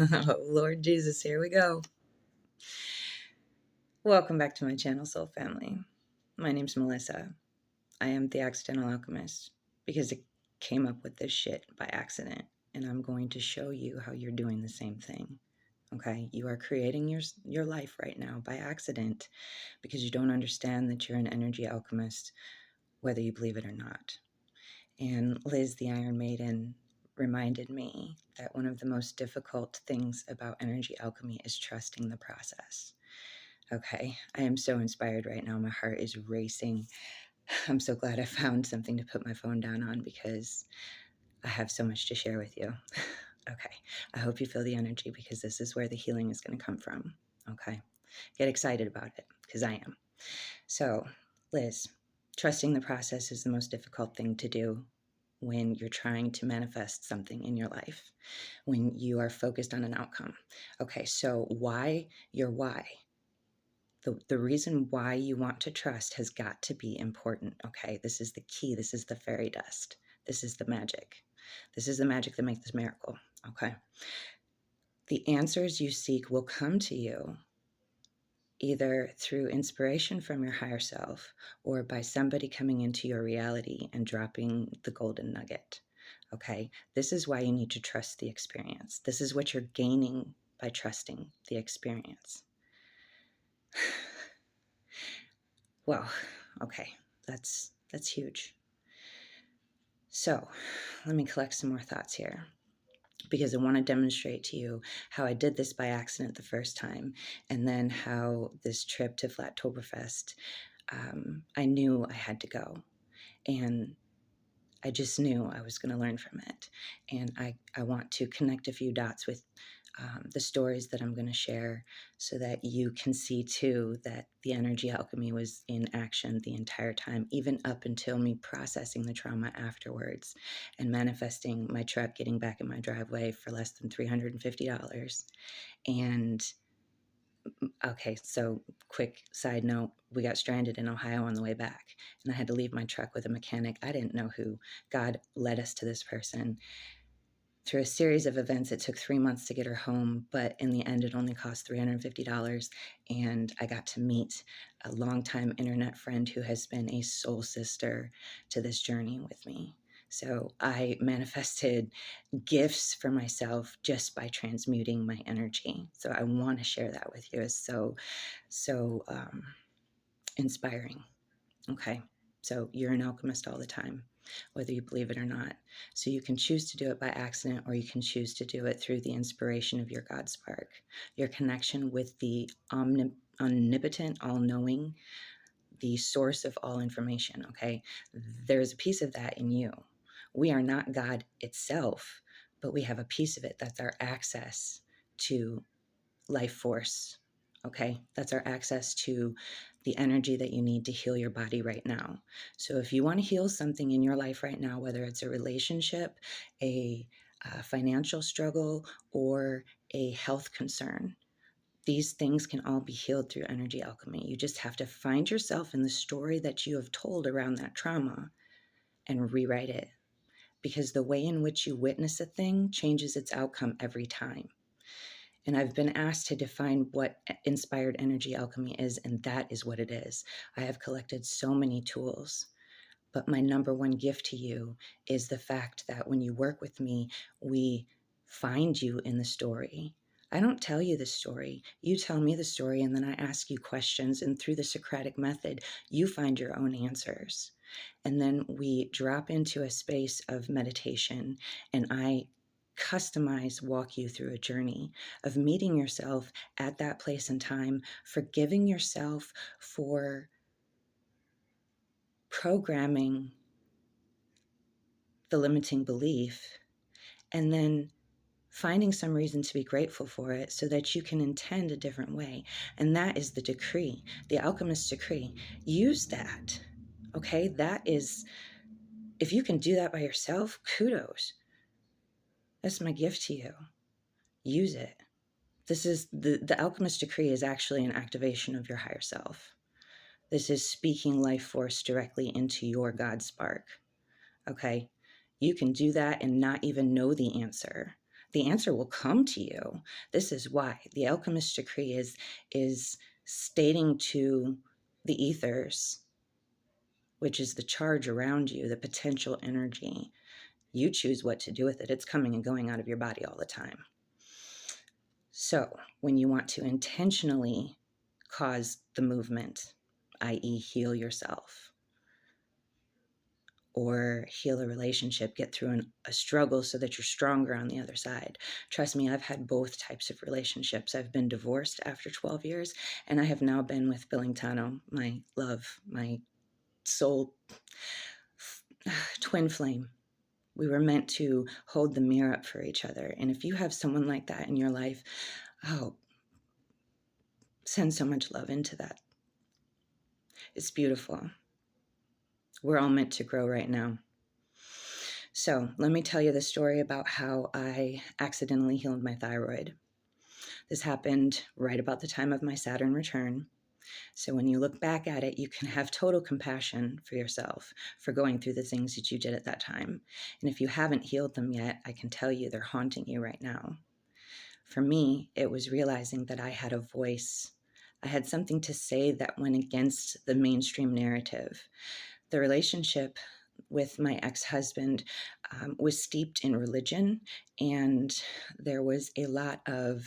Oh, Lord Jesus, here we go. Welcome back to my channel, Soul Family. My name's Melissa. I am the Accidental Alchemist because it came up with this shit by accident, and I'm going to show you how you're doing the same thing. Okay, you are creating your life right now by accident because you don't understand that you're an energy alchemist, whether you believe it or not. And Liz, the Iron Maiden, reminded me that one of the most difficult things about energy alchemy is trusting the process. Okay, I am so inspired right now. My heart is racing. I'm so glad I found something to put my phone down on because I have so much to share with you. Okay, I hope you feel the energy because this is where the healing is going to come from. Okay, get excited about it because I am. So, Liz, trusting the process is the most difficult thing to do when you're trying to manifest something in your life, when you are focused on an outcome. Okay, so why your why? The reason why you want to trust has got to be important. Okay, this is the key. This is the fairy dust. This is the magic. This is the magic that makes this miracle. Okay, the answers you seek will come to you either through inspiration from your higher self or by somebody coming into your reality and dropping the golden nugget. Okay, this is why you need to trust the experience. This is what you're gaining by trusting the experience. Well, okay, that's huge. So let me collect some more thoughts here because I want to demonstrate to you how I did this by accident the first time, and then how this trip to Flattoberfest, I knew I had to go, and I just knew I was going to learn from it. And I want to connect a few dots with the stories that I'm going to share so that you can see too that the energy alchemy was in action the entire time, even up until me processing the trauma afterwards and manifesting my truck getting back in my driveway for less than $350. And okay, so quick side note, we got stranded in Ohio on the way back, and I had to leave my truck with a mechanic. I didn't know who. God led us to this person. Through a series of events, it took 3 months to get her home, but in the end, it only cost $350, and I got to meet a longtime internet friend who has been a soul sister to this journey with me. So I manifested gifts for myself just by transmuting my energy. So I want to share that with you. It's so inspiring. Okay, so you're an alchemist all the time, whether you believe it or not. So you can choose to do it by accident, or you can choose to do it through the inspiration of your God spark, your connection with the omnipotent, all-knowing, the source of all information. Okay, there's a piece of that in you. We are not God itself, but we have a piece of it. That's our access to life force. Okay, that's our access to the energy that you need to heal your body right now. So if you want to heal something in your life right now, whether it's a relationship, a financial struggle, or a health concern, these things can all be healed through energy alchemy. You just have to find yourself in the story that you have told around that trauma and rewrite it, because the way in which you witness a thing changes its outcome every time. And I've been asked to define what inspired energy alchemy is, and that is what it is. I have collected so many tools, but my number one gift to you is the fact that when you work with me, we find you in the story. I don't tell you the story. You tell me the story, and then I ask you questions, and through the Socratic method, you find your own answers. And then we drop into a space of meditation, and I walk you through a journey of meeting yourself at that place and time, forgiving yourself for programming the limiting belief, and then finding some reason to be grateful for it so that you can intend a different way. And that is the decree, the alchemist's decree. Use that. Okay, that is, if you can do that by yourself, kudos. That's my gift to you. Use it. This is the alchemist decree is actually an activation of your higher self. This is speaking life force directly into your God spark. Okay, you can do that and not even know the answer. the answer will come to you. This is why the alchemist decree is stating to the ethers, which is the charge around you, the potential energy. You choose what to do with it. It's coming and going out of your body all the time. So when you want to intentionally cause the movement, i.e., heal yourself or heal a relationship, get through a struggle so that you're stronger on the other side. Trust me, I've had both types of relationships. I've been divorced after 12 years, and I have now been with Billingtano, my love, my soul twin flame. We were meant to hold the mirror up for each other. And if you have someone like that in your life, oh, send so much love into that. It's beautiful. We're all meant to grow right now. So let me tell you the story about how I accidentally healed my thyroid. This happened right about the time of my Saturn return. So when you look back at it, you can have total compassion for yourself for going through the things that you did at that time. And if you haven't healed them yet, I can tell you they're haunting you right now. For me, it was realizing that I had a voice. I had something to say that went against the mainstream narrative. The relationship with my ex-husband was steeped in religion, and there was a lot of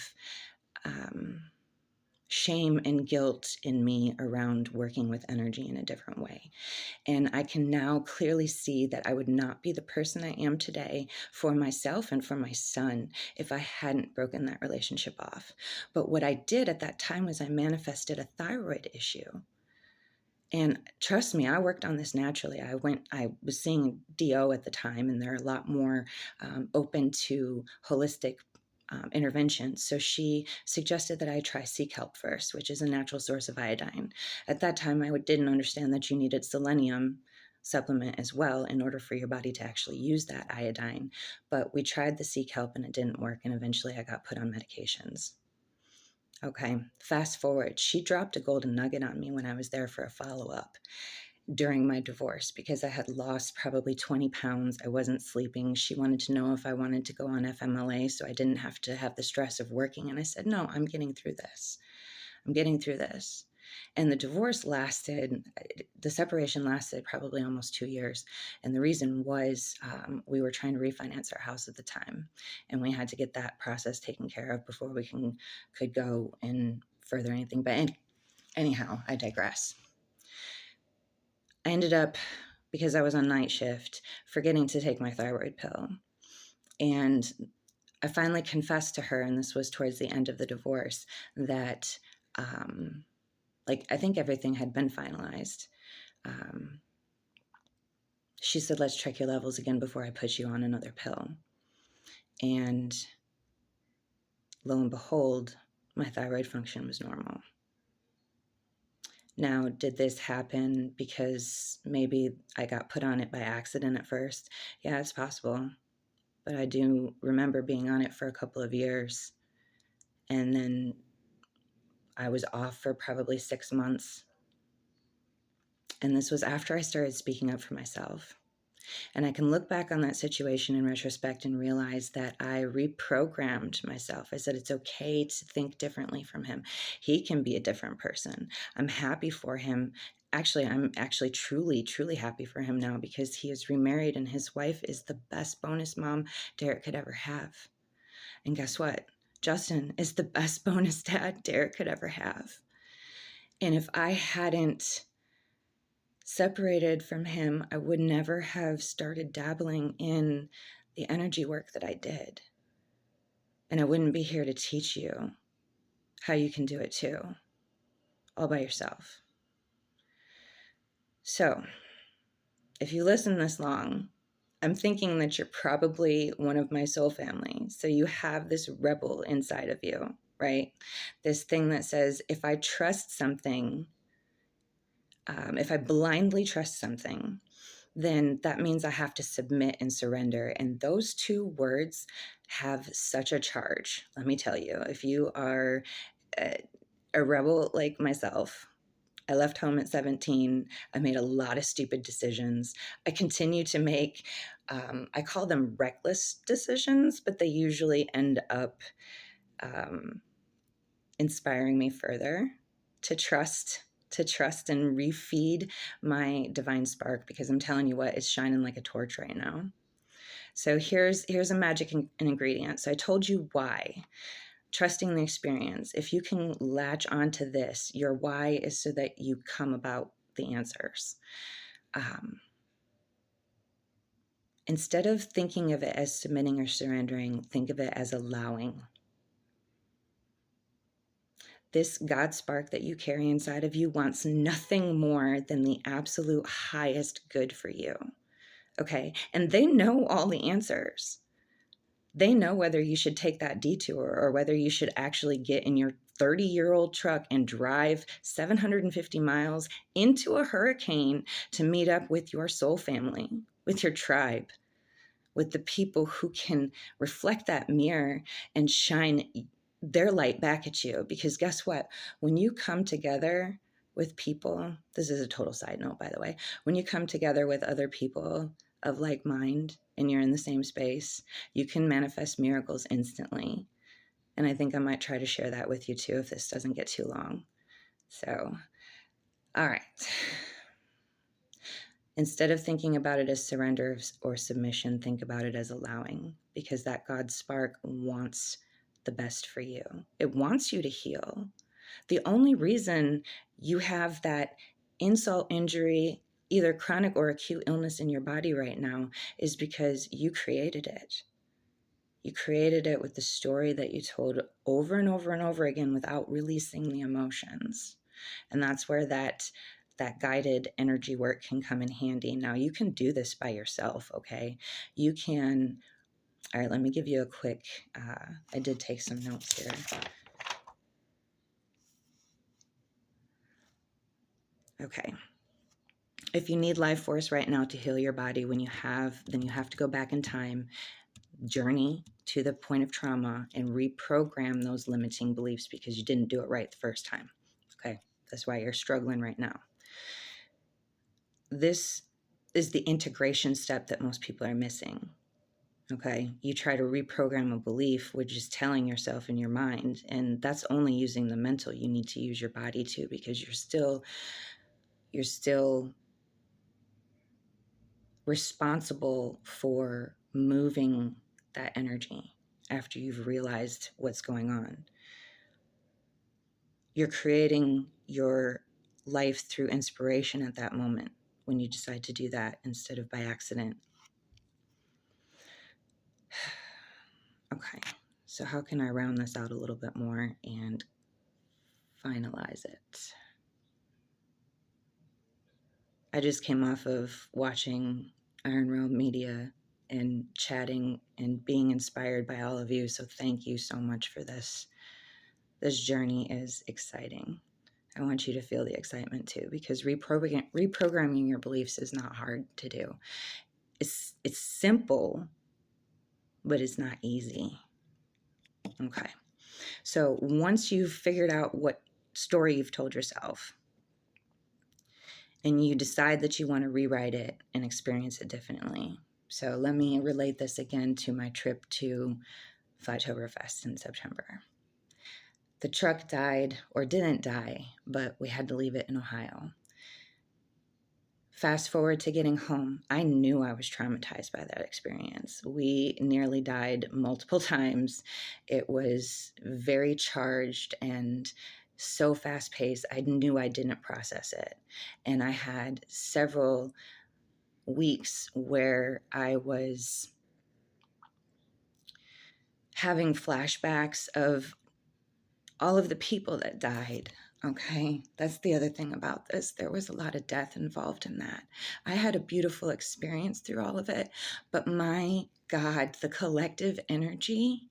shame and guilt in me around working with energy in a different way. And I can now clearly see that I would not be the person I am today for myself and for my son if I hadn't broken that relationship off. But what I did at that time was I manifested a thyroid issue. And trust me, I worked on this naturally. I was seeing DO at the time, and they're a lot more open to holistic interventions. So she suggested that I try sea kelp first, which is a natural source of iodine. At that time, I didn't understand that you needed selenium supplement as well in order for your body to actually use that iodine. But we tried the sea kelp and it didn't work. And eventually I got put on medications. Okay, fast forward. She dropped a golden nugget on me when I was there for a follow-up during my divorce because I had lost probably 20 pounds. I wasn't sleeping. She wanted to know if I wanted to go on FMLA so I didn't have to have the stress of working. And I said, no, I'm getting through this. I'm getting through this. And the divorce lasted, the separation lasted probably almost 2 years. And the reason was we were trying to refinance our house at the time. And we had to get that process taken care of before we could go and further anything. But anyhow, I digress. I ended up, because I was on night shift, forgetting to take my thyroid pill. And I finally confessed to her, and this was towards the end of the divorce, that I think everything had been finalized. She said, let's check your levels again before I put you on another pill. And lo and behold, my thyroid function was normal. Now, did this happen because maybe I got put on it by accident at first? Yeah, it's possible. But I do remember being on it for a couple of years. And then I was off for probably 6 months. And this was after I started speaking up for myself. And I can look back on that situation in retrospect and realize that I reprogrammed myself. I said, it's okay to think differently from him. He can be a different person. I'm happy for him. Actually, I'm truly, truly happy for him now because he is remarried and his wife is the best bonus mom Derek could ever have. And guess what? Justin is the best bonus dad Derek could ever have. And if I hadn't separated from him, I would never have started dabbling in the energy work that I did. And I wouldn't be here to teach you how you can do it too, all by yourself. So, if you listen this long, I'm thinking that you're probably one of my soul family. So you have this rebel inside of you, right? This thing that says, if I trust something, if I blindly trust something, then that means I have to submit and surrender. And those two words have such a charge. Let me tell you, if you are a rebel like myself, I left home at 17. I made a lot of stupid decisions. I continue to make, I call them reckless decisions, but they usually end up inspiring me further to trust and refeed my divine spark, because I'm telling you what, it's shining like a torch right now. So here's a magic ingredient. So I told you why. Trusting the experience. If you can latch onto this, your why is so that you come about the answers. Instead of thinking of it as submitting or surrendering, think of it as allowing. This God spark that you carry inside of you wants nothing more than the absolute highest good for you. Okay. And they know all the answers. They know whether you should take that detour or whether you should actually get in your 30-year-old truck and drive 750 miles into a hurricane to meet up with your soul family, with your tribe, with the people who can reflect that mirror and shine their light back at you. Because guess what? When you come together with people, this is a total side note, by the way, when you come together with other people of like mind and you're in the same space, you can manifest miracles instantly. And I think I might try to share that with you too if this doesn't get too long. So, all right. Instead of thinking about it as surrender or submission, think about it as allowing, because that God spark wants the best for you. It wants you to heal. The only reason you have that insult, injury, either chronic or acute illness in your body right now is because you created it. You created it with the story that you told over and over and over again without releasing the emotions. And that's where that guided energy work can come in handy. Now, you can do this by yourself, okay? You can, all right, let me give you a quick, I did take some notes here. Okay. If you need life force right now to heal your body, then you have to go back in time, journey to the point of trauma, and reprogram those limiting beliefs because you didn't do it right the first time. Okay. That's why you're struggling right now. This is the integration step that most people are missing. Okay. You try to reprogram a belief, which is telling yourself in your mind, and that's only using the mental. You need to use your body too, because you're still responsible for moving that energy after you've realized what's going on. You're creating your life through inspiration at that moment when you decide to do that instead of by accident. Okay, so how can I round this out a little bit more and finalize it? I just came off of watching Iron Realm Media and chatting and being inspired by all of you. So thank you so much for this. This journey is exciting. I want you to feel the excitement too, because reprogramming your beliefs is not hard to do. It's simple, but it's not easy. Okay. So once you've figured out what story you've told yourself, and you decide that you want to rewrite it and experience it differently. So let me relate this again to my trip to Flytoberfest in September. The truck died, or didn't die, but we had to leave it in Ohio. Fast forward to getting home, I knew I was traumatized by that experience. We nearly died multiple times. It was very charged and so fast paced. I knew I didn't process it. And I had several weeks where I was having flashbacks of all of the people that died. Okay, that's the other thing about this. There was a lot of death involved in that. I had a beautiful experience through all of it, but my God, the collective energy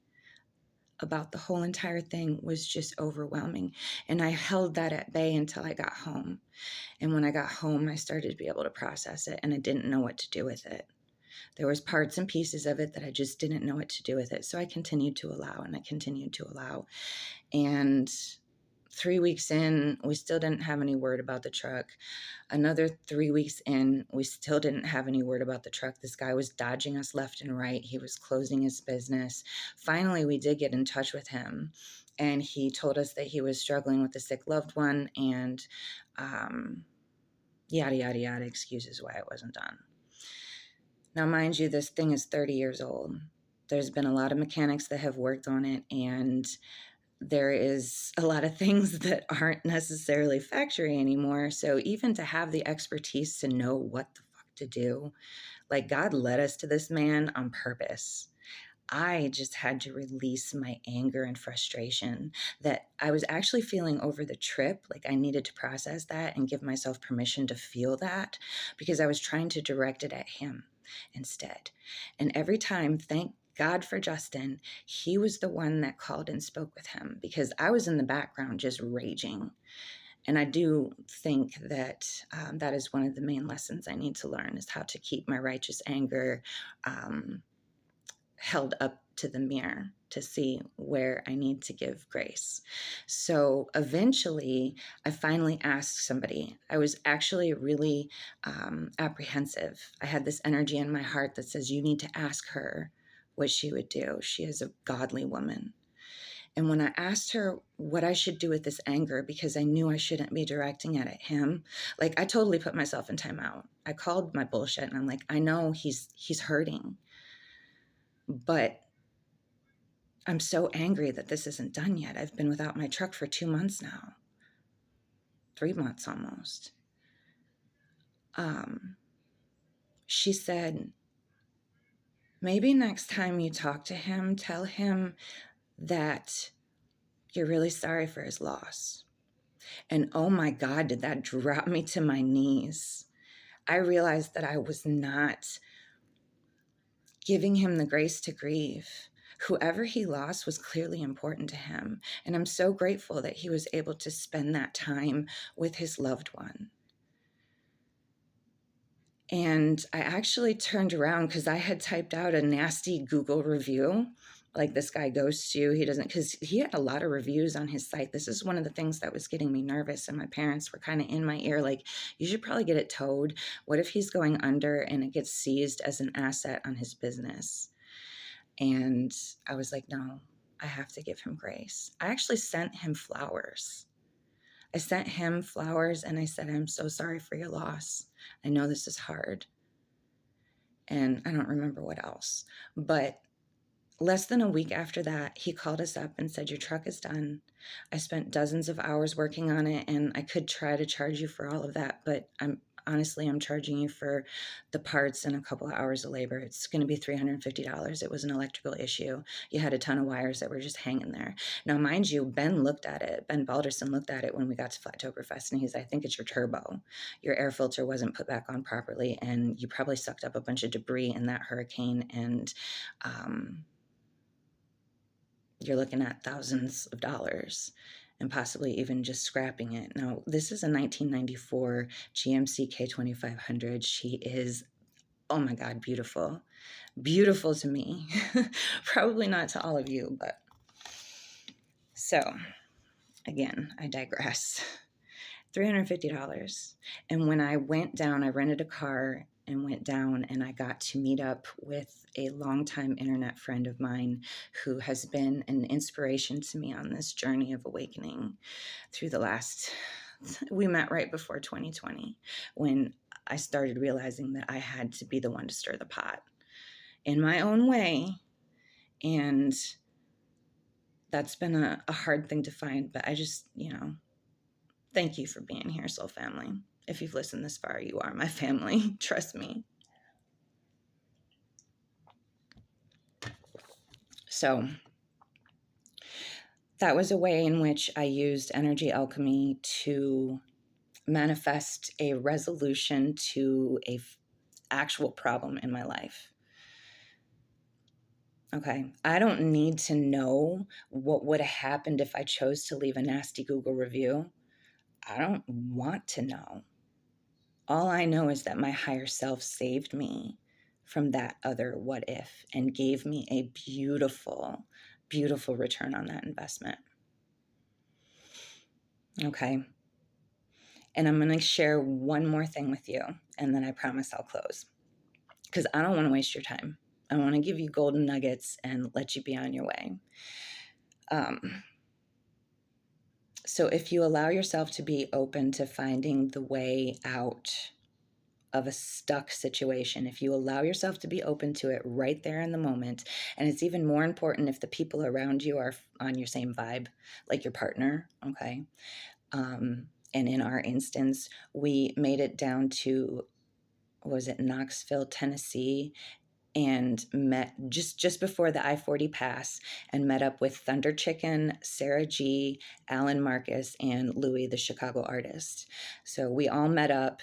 about the whole entire thing was just overwhelming. And I held that at bay until I got home. And when I got home, I started to be able to process it, and I didn't know what to do with it. There was parts and pieces of it that I just didn't know what to do with it. So I continued to allow, and I continued to allow. And 3 weeks in, we still didn't have any word about the truck. Another 3 weeks in, we still didn't have any word about the truck. This guy was dodging us left and right. He was closing his business. Finally, we did get in touch with him, and he told us that he was struggling with a sick loved one, and yada, yada, yada, excuses why it wasn't done. Now, mind you, this thing is 30 years old. There's been a lot of mechanics that have worked on it, and there is a lot of things that aren't necessarily factory anymore. So even to have the expertise to know what the fuck to do, like God led us to this man on purpose. I just had to release my anger and frustration that I was actually feeling over the trip. Like I needed to process that and give myself permission to feel that, because I was trying to direct it at him instead. And every time, thank God for Justin, he was the one that called and spoke with him, because I was in the background just raging. And I do think that that is one of the main lessons I need to learn, is how to keep my righteous anger held up to the mirror to see where I need to give grace. So eventually, I finally asked somebody. I was actually really apprehensive. I had this energy in my heart that says, you need to ask her what she would do. She is a godly woman. And when I asked her what I should do with this anger, because I knew I shouldn't be directing it at him, like I totally put myself in timeout. I called my bullshit and I'm like, I know he's hurting, but I'm so angry that this isn't done yet. I've been without my truck for 2 months now, 3 months almost. She said, maybe next time you talk to him, tell him that you're really sorry for his loss. And oh my God, did that drop me to my knees. I realized that I was not giving him the grace to grieve. Whoever he lost was clearly important to him. And I'm so grateful that he was able to spend that time with his loved one. And I actually turned around because I had typed out a nasty Google review. Like, this guy ghosts you. He doesn't, because he had a lot of reviews on his site. This is one of the things that was getting me nervous. And my parents were kind of in my ear, like, you should probably get it towed. What if he's going under and it gets seized as an asset on his business? And I was like, no, I have to give him grace. I actually sent him flowers. I sent him flowers and I said, I'm so sorry for your loss. I know this is hard. And I don't remember what else. But less than a week after that, he called us up and said, your truck is done. I spent dozens of hours working on it, and I could try to charge you for all of that, but I'm charging you for the parts and a couple of hours of labor. It's going to be $350. It was an electrical issue. You had a ton of wires that were just hanging there. Now, mind you, Ben looked at it. Ben Balderson looked at it when we got to Flattoberfest, and he's, I think it's your turbo. Your air filter wasn't put back on properly, and you probably sucked up a bunch of debris in that hurricane, and you're looking at thousands of dollars and possibly even just scrapping it. Now, this is a 1994 GMC K2500. She is, oh my God, beautiful. Beautiful to me. Probably not to all of you, but so again, I digress. $350. And when I went down, I rented a car and went down, and I got to meet up with a longtime internet friend of mine who has been an inspiration to me on this journey of awakening through the last, we met right before 2020, when I started realizing that I had to be the one to stir the pot in my own way. And that's been a hard thing to find, but I just, thank you for being here, soul family. If you've listened this far, you are my family. Trust me. So that was a way in which I used energy alchemy to manifest a resolution to a actual problem in my life. Okay. I don't need to know what would have happened if I chose to leave a nasty Google review. I don't want to know. All I know is that my higher self saved me from that other what if and gave me a beautiful, beautiful return on that investment. Okay. And I'm going to share one more thing with you, and then I promise I'll close, because I don't want to waste your time. I want to give you golden nuggets and let you be on your way. Um, so if you allow yourself to be open to finding the way out of a stuck situation, if you allow yourself to be open to it right there in the moment, and it's even more important if the people around you are on your same vibe, like your partner, okay? And in our instance, we made it down to, was it Knoxville, Tennessee, and met just before the I-40 pass, and met up with Thunder Chicken, Sarah G, Alan Marcus, and Louis, the Chicago artist. So we all met up.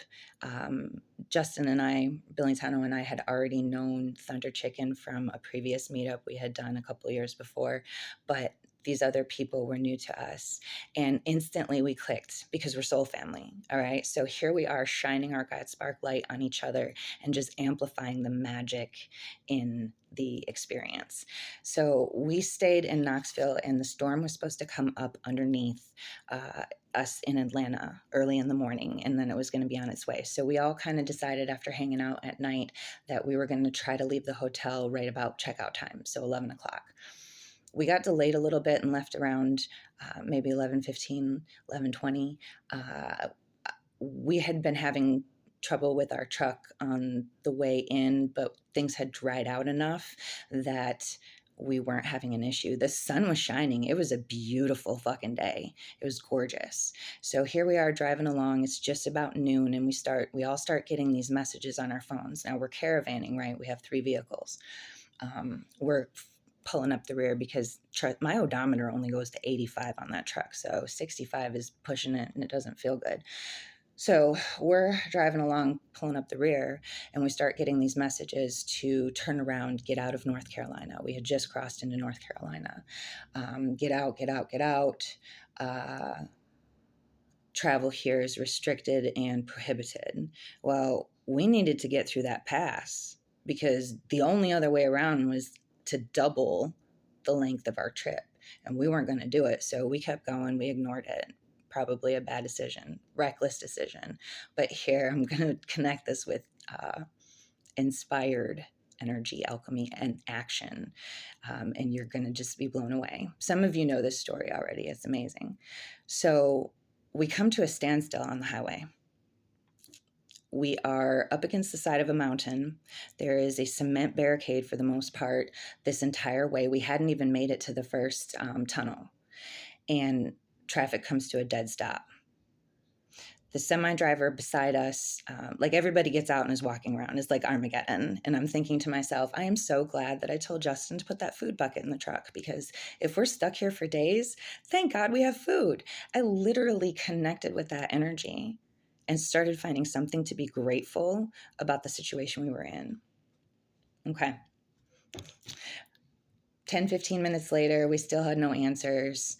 Justin and I, Billy Tano and I, had already known Thunder Chicken from a previous meetup we had done a couple of years before, but these other people were new to us, and instantly we clicked because we're soul family. All right, so here we are shining our God spark light on each other and just amplifying the magic in the experience. So we stayed in Knoxville, and the storm was supposed to come up underneath us in Atlanta early in the morning, and then it was going to be on its way. So we all kind of decided after hanging out at night that we were going to try to leave the hotel right about checkout time, so 11 o'clock. We got delayed a little bit and left around maybe 11:15, 11:20. We had been having trouble with our truck on the way in, but things had dried out enough that we weren't having an issue. The sun was shining. It was a beautiful fucking day. It was gorgeous. So here we are driving along. It's just about noon, and we all start getting these messages on our phones. Now we're caravanning, right? We have 3 vehicles. We're pulling up the rear because my odometer only goes to 85 on that truck. So 65 is pushing it, and it doesn't feel good. So we're driving along, pulling up the rear, and we start getting these messages to turn around, get out of North Carolina. We had just crossed into North Carolina. Get out, get out, get out. Travel here is restricted and prohibited. Well, we needed to get through that pass because the only other way around was to double the length of our trip, and we weren't going to do it. So we kept going. We ignored it. Probably a bad decision, reckless decision. But here I'm going to connect this with inspired energy, alchemy, and action. And you're going to just be blown away. Some of you know this story already. It's amazing. So we come to a standstill on the highway. We are up against the side of a mountain. There is a cement barricade for the most part this entire way. We hadn't even made it to the first tunnel, and traffic comes to a dead stop. The semi driver beside us, like everybody gets out and is walking around. It's like Armageddon. And I'm thinking to myself, I am so glad that I told Justin to put that food bucket in the truck, because if we're stuck here for days, thank God we have food. I literally connected with that energy and started finding something to be grateful about the situation we were in. Okay. 10-15 minutes later, we still had no answers.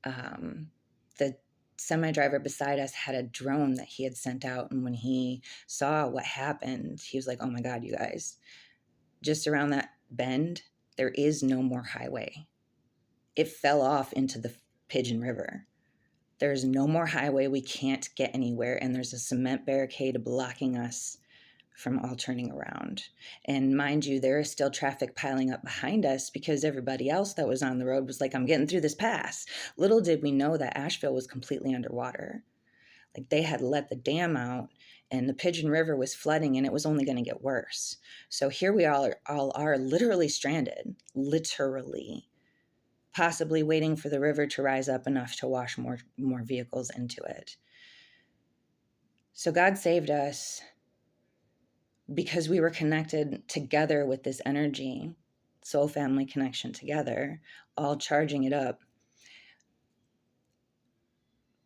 The semi driver beside us had a drone that he had sent out. And when he saw what happened, he was like, oh my God, you guys, just around that bend, there is no more highway. It fell off into the Pigeon River. There's no more highway. We can't get anywhere. And there's a cement barricade blocking us from all turning around. And mind you, there is still traffic piling up behind us because everybody else that was on the road was like, I'm getting through this pass. Little did we know that Asheville was completely underwater. Like, they had let the dam out, and the Pigeon River was flooding, and it was only going to get worse. So here we all are literally stranded, literally, possibly waiting for the river to rise up enough to wash more vehicles into it. So God saved us because we were connected together with this energy, soul family connection together, all charging it up.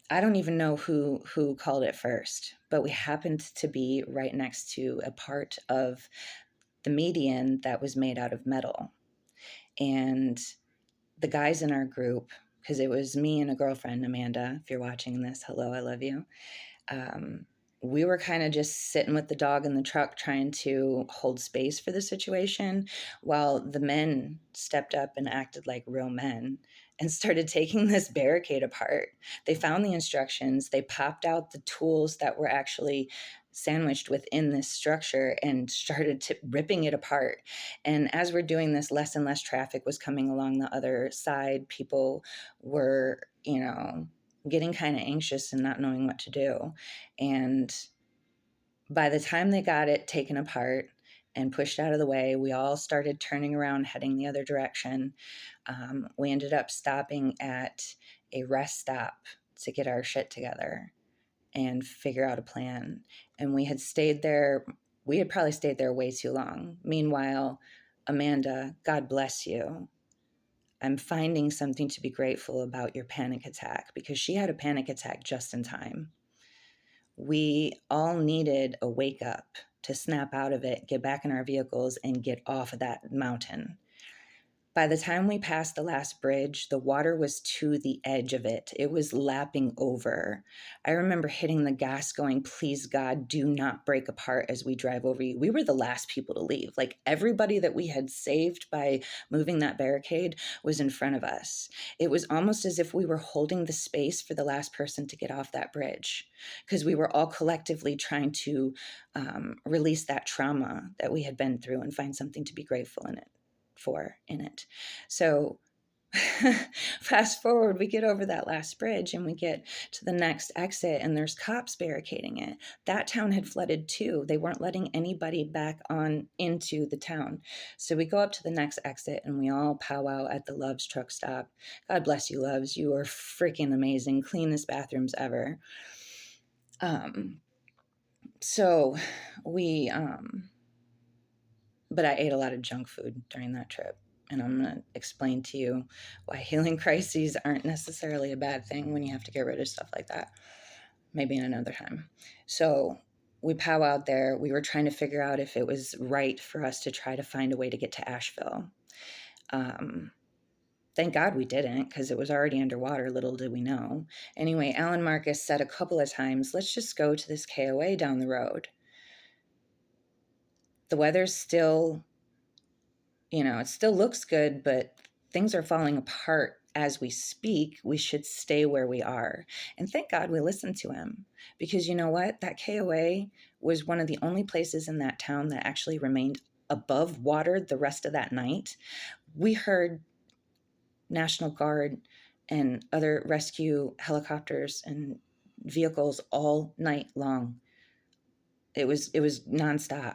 I don't even know who called it first, but we happened to be right next to a part of the median that was made out of metal. And the guys in our group, because it was me and a girlfriend, Amanda, if you're watching this, hello, I love you. We were kind of just sitting with the dog in the truck trying to hold space for the situation, while the men stepped up and acted like real men and started taking this barricade apart. They found the instructions, they popped out the tools that were actually sandwiched within this structure and started ripping it apart. And as we're doing this, less and less traffic was coming along the other side. People were, getting kind of anxious and not knowing what to do. And by the time they got it taken apart and pushed out of the way, we all started turning around, heading the other direction. We ended up stopping at a rest stop to get our shit together and figure out a plan. And we had probably stayed there way too long. Meanwhile, Amanda, God bless you. I'm finding something to be grateful about your panic attack, because she had a panic attack just in time. We all needed a wake up to snap out of it, get back in our vehicles, and get off of that mountain. By the time we passed the last bridge, the water was to the edge of it. It was lapping over. I remember hitting the gas going, please God, do not break apart as we drive over you. We were the last people to leave. Like, everybody that we had saved by moving that barricade was in front of us. It was almost as if we were holding the space for the last person to get off that bridge, because we were all collectively trying to release that trauma that we had been through and find something to be grateful in it. So fast forward, we get over that last bridge and we get to the next exit, and there's cops barricading it. That town had flooded too. They weren't letting anybody back on into the town. So we go up to the next exit and we all powwow at the Love's truck stop. God bless you, Love's. You are freaking amazing. Cleanest bathrooms ever. So we but I ate a lot of junk food during that trip. And I'm going to explain to you why healing crises aren't necessarily a bad thing when you have to get rid of stuff like that. Maybe in another time. So we powwowed there. We were trying to figure out if it was right for us to try to find a way to get to Asheville. Thank God we didn't, because it was already underwater. Little did we know. Anyway, Alan Marcus said a couple of times, let's just go to this KOA down the road. The weather's still, it still looks good, but things are falling apart as we speak. We should stay where we are. And thank God we listened to him, because you know what? That KOA was one of the only places in that town that actually remained above water the rest of that night. We heard National Guard and other rescue helicopters and vehicles all night long. It was nonstop.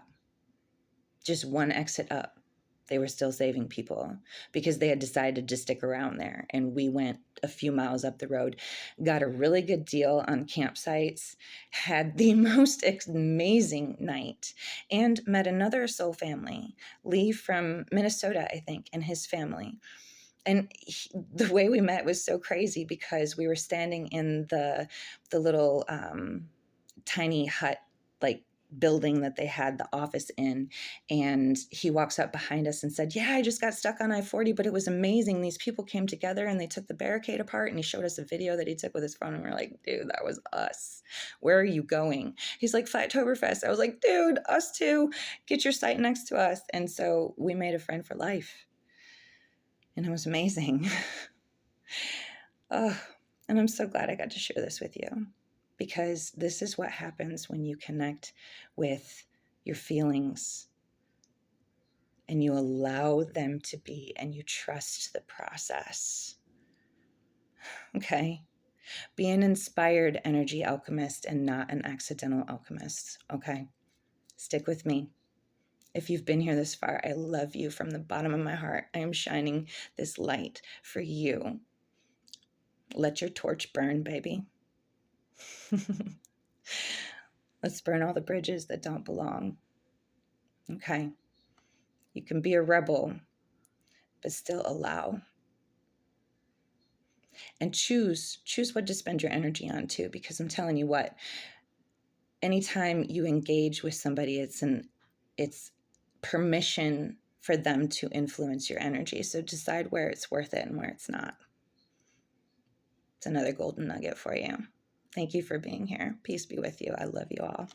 Just one exit up. They were still saving people because they had decided to stick around there. And we went a few miles up the road, got a really good deal on campsites, had the most amazing night, and met another soul family, Lee from Minnesota, I think, and his family. And the way we met was so crazy, because we were standing in the little tiny hut, like, building that they had the office in, and he walks up behind us and said, yeah, I just got stuck on I-40, but it was amazing. These people came together and they took the barricade apart, and he showed us a video that he took with his phone, and we're like, dude, that was us. Where are you going? He's like, Flytoberfest. I was like, dude, us too. Get your site next to us. And so we made a friend for life, and it was amazing. Oh, and I'm so glad I got to share this with you, because this is what happens when you connect with your feelings and you allow them to be, and you trust the process. Okay? Be an inspired energy alchemist and not an accidental alchemist. Okay? Stick with me. If you've been here this far, I love you from the bottom of my heart. I am shining this light for you. Let your torch burn, baby. Let's burn all the bridges that don't belong. Okay? You can be a rebel, but still allow. And choose what to spend your energy on too, because I'm telling you what, anytime you engage with somebody, it's permission for them to influence your energy. So decide where it's worth it and where it's not. It's another golden nugget for you. Thank you for being here. Peace be with you. I love you all.